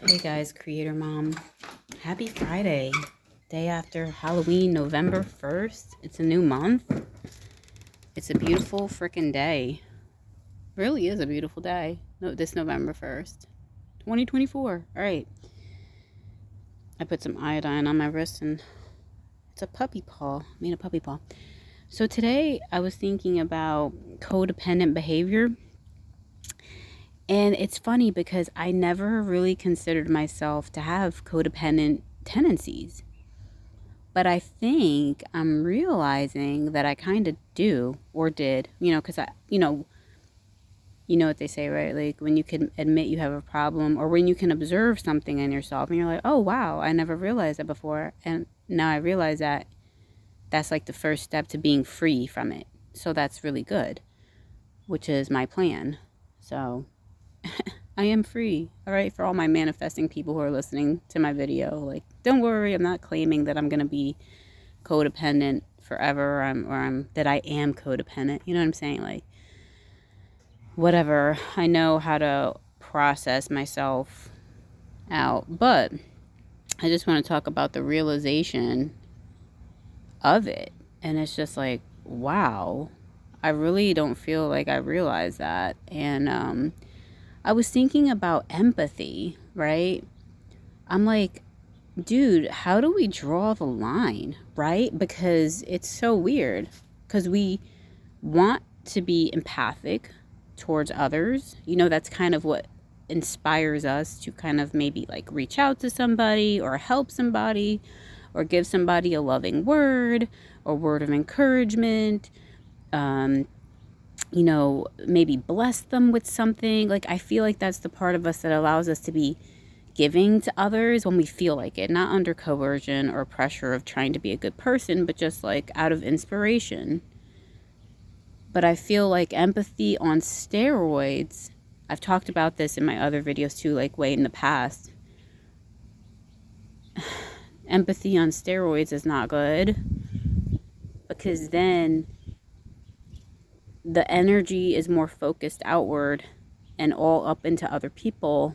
Hey guys, Creator Mom. Happy Friday. Day after Halloween, November 1st. It's a new month. It's a beautiful freaking day. Really is a beautiful day. No, this November 1st, 2024. All right. I put some iodine on my wrist and it's a puppy paw. I made a puppy paw. So today I was thinking about codependent behavior. And it's funny because I never really considered myself to have codependent tendencies. But I think I'm realizing that I kind of do or did, because you know what they say, right? Like when you can admit you have a problem or when you can observe something in yourself and you're like, oh, wow, I never realized that before. And now I realize that that's like the first step to being free from it. So that's really good, which is my plan. So I am free, all right, for all my manifesting people who are listening to my video. Like, don't worry, I'm not claiming that I'm going to be codependent forever or that I am codependent. You know what I'm saying? Like, whatever. I know how to process myself out. But I just want to talk about the realization of it. And it's just like, wow, I really don't feel like I realized that. And I was thinking about empathy, right? I'm like, dude, how do we draw the line, right? Because it's so weird. Because we want to be empathic towards others. That's kind of what inspires us to kind of maybe like reach out to somebody or help somebody or give somebody a loving word or word of encouragement. Maybe bless them with something. Like, I feel like that's the part of us that allows us to be giving to others when we feel like it, not under coercion or pressure of trying to be a good person, but just like out of inspiration. But I feel like empathy on steroids, I've talked about this in my other videos too, like way in the past. Empathy on steroids is not good because then the energy is more focused outward and all up into other people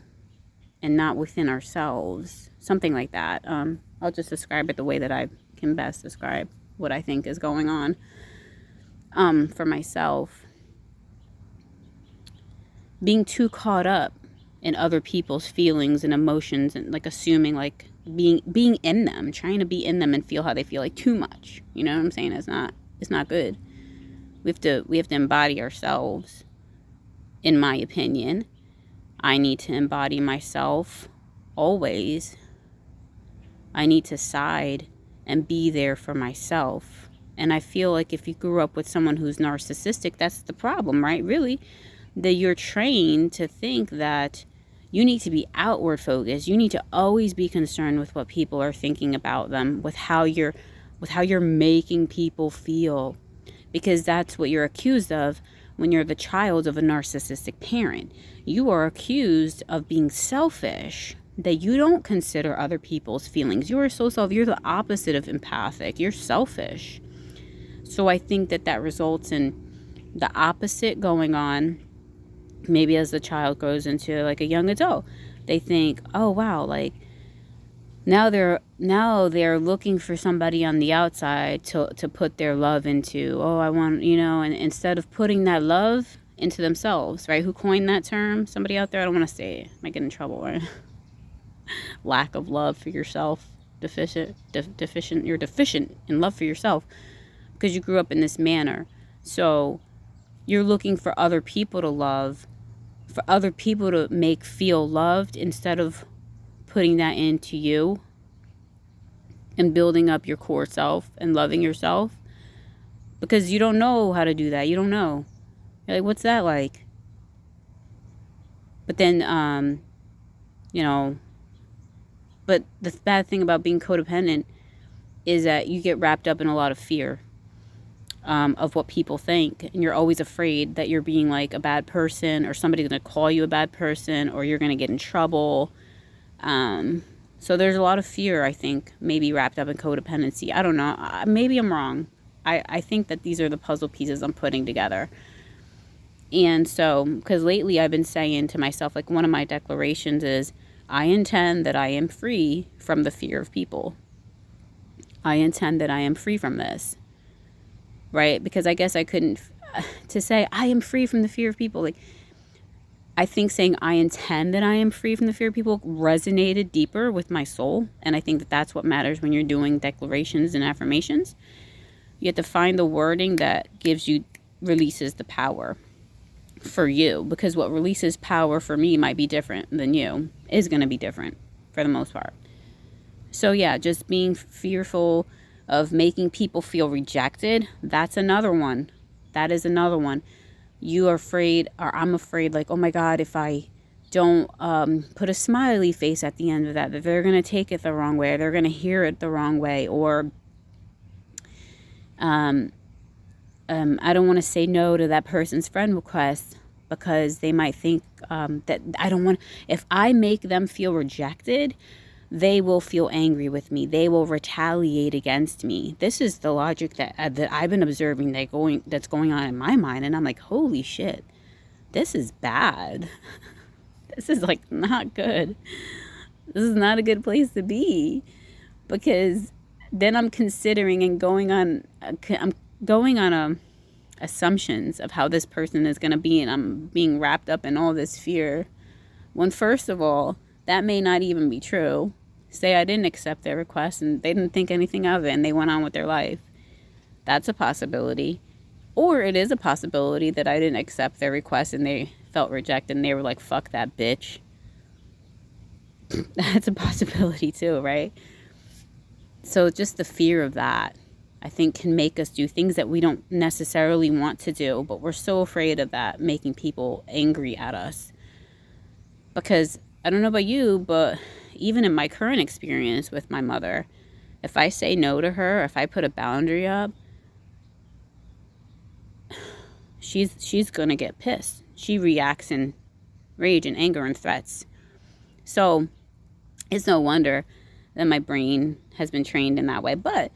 and not within ourselves. Something like that. I'll just describe it the way that I can best describe what I think is going on for myself. Being too caught up in other people's feelings and emotions and like assuming like being in them, trying to be in them and feel how they feel, like too much. You know what I'm saying? It's not good. We have to embody ourselves, in my opinion. I need to embody myself always. I need to side and be there for myself. And I feel like if you grew up with someone who's narcissistic, that's the problem, right? Really, that you're trained to think that you need to be outward focused. You need to always be concerned with what people are thinking about them, with how you're making people feel. Because that's what you're accused of when you're the child of a narcissistic parent. You are accused of being selfish, that you don't consider other people's feelings. You are so you're the opposite of empathic. You're selfish. So I think that results in the opposite going on. Maybe as the child grows into like a young adult, they think, oh wow, like now they're looking for somebody on the outside to put their love into. Oh, I want, and instead of putting that love into themselves, right? Who coined that term? Somebody out there? I don't want to say it. I might get in trouble, right? Lack of love for yourself. Deficient. You're deficient in love for yourself because you grew up in this manner. So you're looking for other people to love, for other people to make feel loved instead of putting that into you and building up your core self and loving yourself, because you don't know how to do that. You don't know. You're like, what's that like? But then, but the bad thing about being codependent is that you get wrapped up in a lot of fear of what people think. And you're always afraid that you're being like a bad person or somebody's going to call you a bad person or you're going to get in trouble. So there's a lot of fear, I think, maybe wrapped up in codependency. I don't know. Maybe I'm wrong. I think that these are the puzzle pieces I'm putting together. And so, because lately I've been saying to myself, like one of my declarations is, I intend that I am free from the fear of people. I intend that I am free from this, right? Because I guess I couldn't, to say I am free from the fear of people, like, I think saying I intend that I am free from the fear of people resonated deeper with my soul. And I think that that's what matters when you're doing declarations and affirmations. You have to find the wording that releases the power for you. Because what releases power for me might be different than you, is going to be different for the most part. So yeah, just being fearful of making people feel rejected, that's another one. That is another one. You are afraid, or I'm afraid, like, oh my God, if I don't put a smiley face at the end of that they're going to take it the wrong way, or they're going to hear it the wrong way, or I don't want to say no to that person's friend request because they might think that I don't want, if I make them feel rejected, they will feel angry with me. They will retaliate against me. This is the logic that I've been observing that's going on in my mind. And I'm like, holy shit, this is bad. This is like not good. This is not a good place to be, because then I'm considering and I'm going on assumptions of how this person is going to be, and I'm being wrapped up in all this fear. When first of all, that may not even be true. Say I didn't accept their request and they didn't think anything of it and they went on with their life. That's a possibility. Or it is a possibility that I didn't accept their request and they felt rejected and they were like, fuck that bitch. That's a possibility too, right? So just the fear of that, I think, can make us do things that we don't necessarily want to do, but we're so afraid of that making people angry at us. Because I don't know about you, but even in my current experience with my mother, if I say no to her, if I put a boundary up, she's going to get pissed. She reacts in rage and anger and threats. So it's no wonder that my brain has been trained in that way. But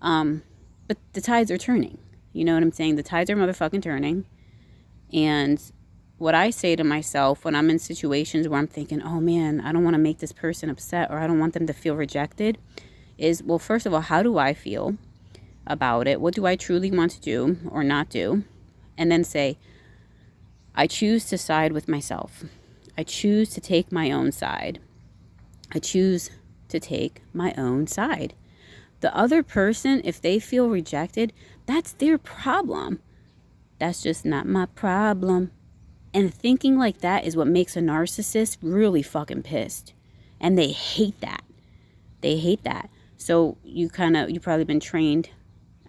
the tides are turning. You know what I'm saying? The tides are motherfucking turning. And what I say to myself when I'm in situations where I'm thinking, oh man, I don't want to make this person upset, or I don't want them to feel rejected, is, well, first of all, how do I feel about it? What do I truly want to do or not do? And then say, I choose to side with myself. I choose to take my own side. I choose to take my own side. The other person, if they feel rejected, that's their problem. That's just not my problem. And thinking like that is what makes a narcissist really fucking pissed. And they hate that. They hate that. So you've probably been trained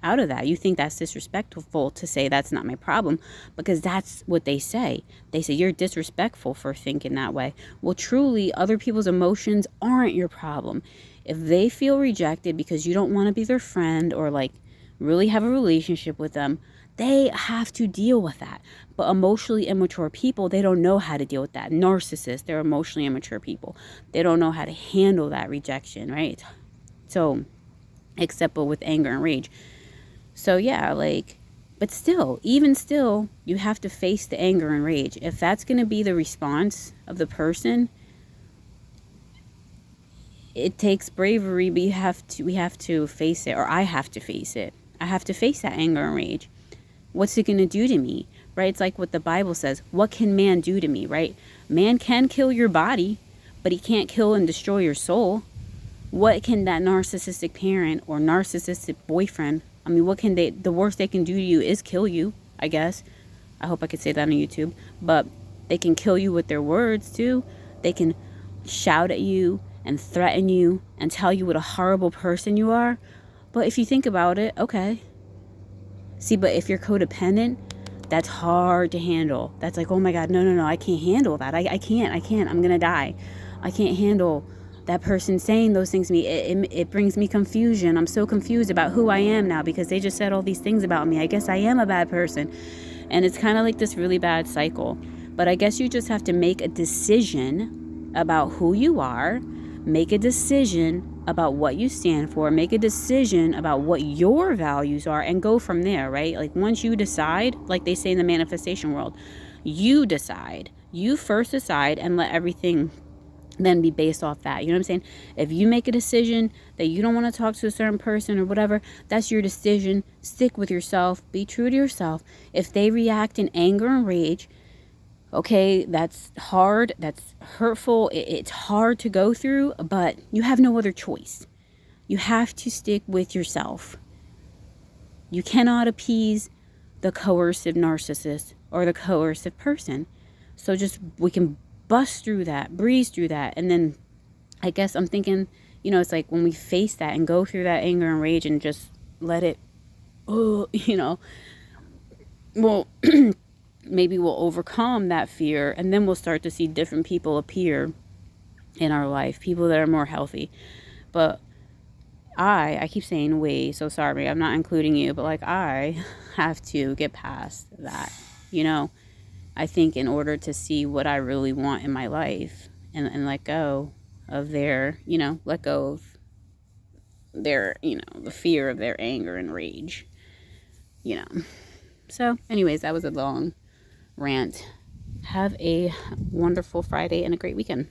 out of that. You think that's disrespectful to say that's not my problem, because that's what they say. They say you're disrespectful for thinking that way. Well, truly, other people's emotions aren't your problem. If they feel rejected because you don't want to be their friend or like really have a relationship with them, they have to deal with that. But emotionally immature people, they don't know how to deal with that. Narcissists, they're emotionally immature people. They don't know how to handle that rejection, right? So, except with anger and rage. So yeah, but still, even still, you have to face the anger and rage. If that's going to be the response of the person, it takes bravery, but we have to face it, or I have to face it. I have to face that anger and rage. What's it going to do to me, right? It's like what the Bible says. What can man do to me, right? Man can kill your body, but he can't kill and destroy your soul. What can that narcissistic parent or narcissistic boyfriend, what can the worst they can do to you is kill you, I guess. I hope I could say that on YouTube. But they can kill you with their words too. They can shout at you and threaten you and tell you what a horrible person you are. But if you think about it, okay. See, but if you're codependent, that's hard to handle. That's like, oh my God, no, I can't handle that. I can't, I'm going to die. I can't handle that person saying those things to me. It brings me confusion. I'm so confused about who I am now because they just said all these things about me. I guess I am a bad person. And it's kind of like this really bad cycle. But I guess you just have to make a decision about who you are, make a decision about what you stand for, make a decision about what your values are, and go from there, right? Like once you decide, like they say in the manifestation world, you decide. You first decide and let everything then be based off that. You know what I'm saying? If you make a decision that you don't want to talk to a certain person or whatever, that's your decision. Stick with yourself. Be true to yourself. If they react in anger and rage, okay, that's hard. That's hurtful. It's hard to go through, but you have no other choice. You have to stick with yourself. You cannot appease the coercive narcissist or the coercive person. So we can bust through that, breeze through that. And then I guess I'm thinking, it's like when we face that and go through that anger and rage and just let it, well, maybe we'll overcome that fear, and then we'll start to see different people appear in our life, people that are more healthy. But I keep saying we, so sorry, I'm not including you, but like I have to get past that, I think in order to see what I really want in my life and let go of their, let go of their, the fear of their anger and rage, So anyways, that was a long rant. Have a wonderful Friday and a great weekend.